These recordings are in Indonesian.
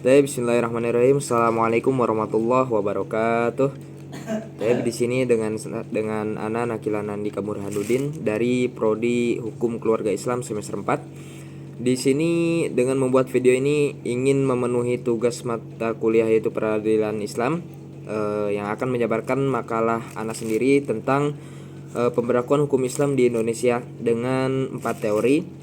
Bismillahirrahmanirrahim. Assalamualaikum warahmatullahi wabarakatuh. Di sini dengan Ana Nakilana Andika Burhanuddin dari Prodi Hukum Keluarga Islam semester 4. Di sini dengan membuat video ini ingin memenuhi tugas mata kuliah yaitu Peradilan Islam yang akan menjabarkan makalah Ana sendiri tentang pemberlakuan hukum Islam di Indonesia dengan 4 teori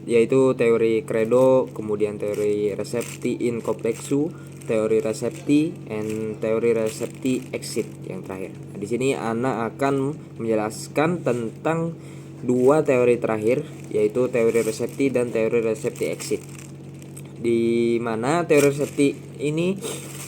yaitu teori credo, kemudian teori recepti in complexu, teori recepti, and teori recepti exit yang terakhir. Di sini Ana akan menjelaskan tentang 2 teori terakhir, yaitu teori recepti dan teori recepti exit. Di mana teori recepti ini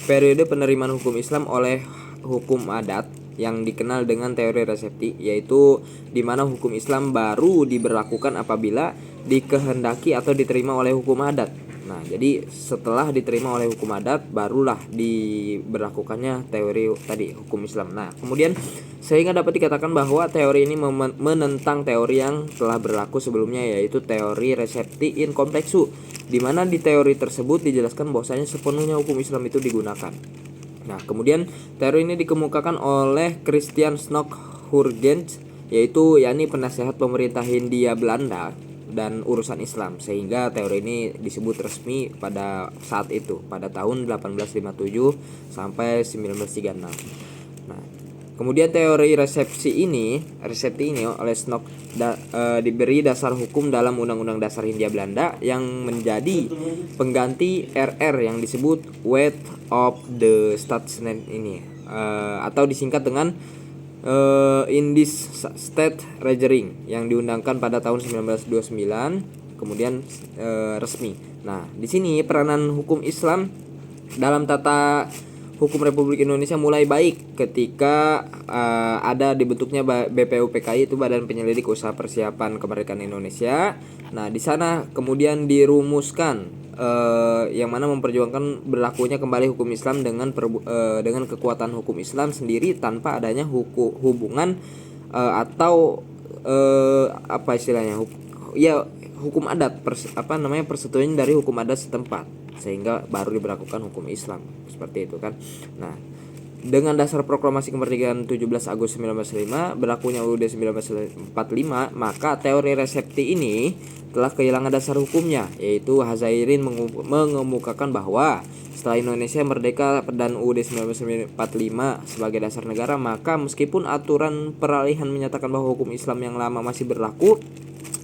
periode penerimaan hukum Islam oleh hukum adat yang dikenal dengan teori resepti, yaitu di mana hukum Islam baru diberlakukan apabila dikehendaki atau diterima oleh hukum adat. Nah, jadi setelah diterima oleh hukum adat barulah diberlakukannya teori tadi hukum Islam. Nah, kemudian sehingga dapat dikatakan bahwa teori ini menentang teori yang telah berlaku sebelumnya, yaitu teori resepti in complexu, di mana di teori tersebut dijelaskan bahwasanya sepenuhnya hukum Islam itu digunakan. Nah, kemudian teori ini dikemukakan oleh Christian Stockhorgens, yaitu penasehat pemerintah Hindia Belanda dan urusan Islam, sehingga teori ini disebut resmi pada saat itu, pada tahun 1857 sampai 1936. Nah, kemudian teori resepti ini oleh Stock diberi dasar hukum dalam Undang-Undang Dasar Hindia Belanda yang menjadi pengganti RR yang disebut Weight of the Statesman ini, atau disingkat dengan in this state regering, yang diundangkan pada tahun 1929 kemudian resmi. Nah, di sini peranan hukum Islam dalam tata hukum Republik Indonesia mulai baik ketika ada dibentuknya BPUPKI, itu Badan Penyelidik Usaha Persiapan Kemerdekaan Indonesia. Nah, di sana kemudian dirumuskan yang mana memperjuangkan berlakunya kembali hukum Islam dengan kekuatan hukum Islam sendiri tanpa adanya hubungan atau hukum adat, persetujuan dari hukum adat setempat, sehingga baru diberlakukan hukum Islam seperti itu kan. Nah, dengan dasar proklamasi kemerdekaan 17 Agustus 1945 berlakunya UUD 1945, maka teori resepti ini telah kehilangan dasar hukumnya, yaitu Hazairin mengemukakan bahwa setelah Indonesia merdeka dan UUD 1945 sebagai dasar negara, maka meskipun aturan peralihan menyatakan bahwa hukum Islam yang lama masih berlaku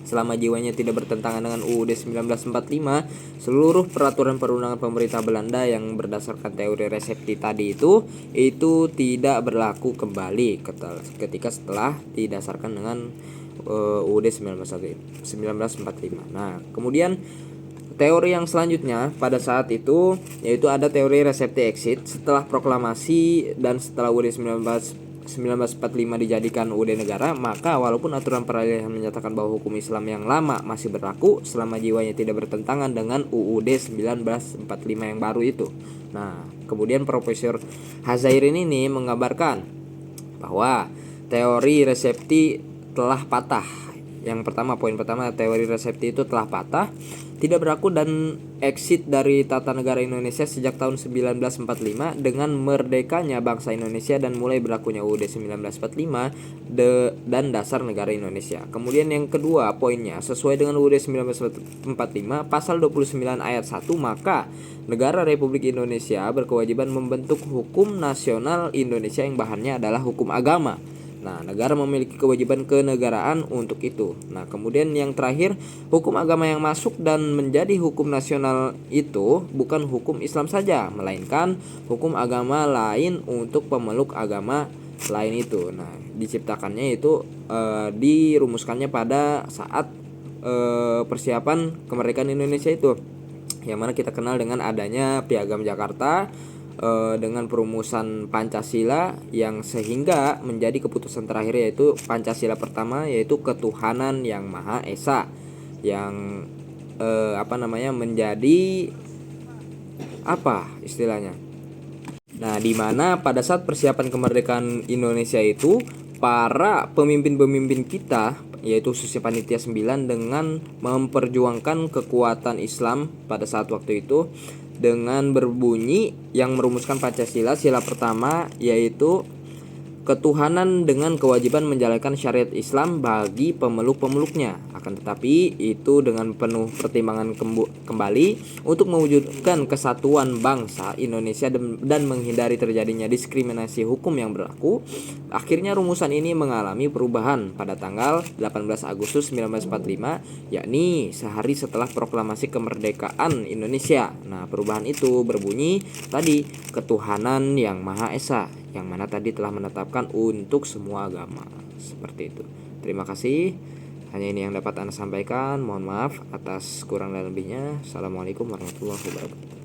selama jiwanya tidak bertentangan dengan UUD 1945, seluruh peraturan perundangan pemerintah Belanda yang berdasarkan teori resepti tadi itu tidak berlaku kembali ketika setelah didasarkan dengan UUD 1945. Nah, kemudian teori yang selanjutnya pada saat itu yaitu ada teori resepti exit. Setelah proklamasi dan setelah UUD 1945 dijadikan UUD negara, maka walaupun aturan peralihan menyatakan bahwa hukum Islam yang lama masih berlaku selama jiwanya tidak bertentangan dengan UUD 1945 yang baru itu. Nah, kemudian Profesor Hazairin ini mengabarkan bahwa teori resepti telah patah. Poin pertama, teori resepti itu telah patah, tidak berlaku dan exit dari tata negara Indonesia sejak tahun 1945 dengan merdekanya bangsa Indonesia dan mulai berlakunya UUD 1945 dan dasar negara Indonesia. Kemudian yang kedua poinnya, sesuai dengan UUD 1945 pasal 29 ayat 1, maka negara Republik Indonesia berkewajiban membentuk hukum nasional Indonesia yang bahannya adalah hukum agama. Nah, negara memiliki kewajiban kenegaraan untuk itu. Nah, kemudian yang terakhir, hukum agama yang masuk dan menjadi hukum nasional itu bukan hukum Islam saja, melainkan hukum agama lain untuk pemeluk agama lain itu. Nah, diciptakannya itu dirumuskannya pada saat persiapan kemerdekaan Indonesia itu, yang mana kita kenal dengan adanya Piagam Jakarta dengan perumusan Pancasila, yang sehingga menjadi keputusan terakhir yaitu Pancasila pertama, yaitu ketuhanan yang Maha Esa, yang menjadi istilahnya. Nah, di mana pada saat persiapan kemerdekaan Indonesia itu para pemimpin-pemimpin kita, yaitu khususnya Panitia 9, dengan memperjuangkan kekuatan Islam pada saat waktu itu, dengan berbunyi yang merumuskan Pancasila. Sila pertama yaitu ketuhanan dengan kewajiban menjalankan syariat Islam bagi pemeluk-pemeluknya. Akan tetapi itu dengan penuh pertimbangan kembali untuk mewujudkan kesatuan bangsa Indonesia dan menghindari terjadinya diskriminasi hukum yang berlaku. Akhirnya rumusan ini mengalami perubahan pada tanggal 18 Agustus 1945, yakni sehari setelah proklamasi kemerdekaan Indonesia. Nah, perubahan itu berbunyi tadi ketuhanan yang Maha Esa, yang mana tadi telah menetapkan untuk semua agama. Seperti itu. Terima kasih. Hanya ini yang dapat Anda sampaikan. Mohon maaf atas kurang dan lebihnya. Assalamualaikum warahmatullahi wabarakatuh.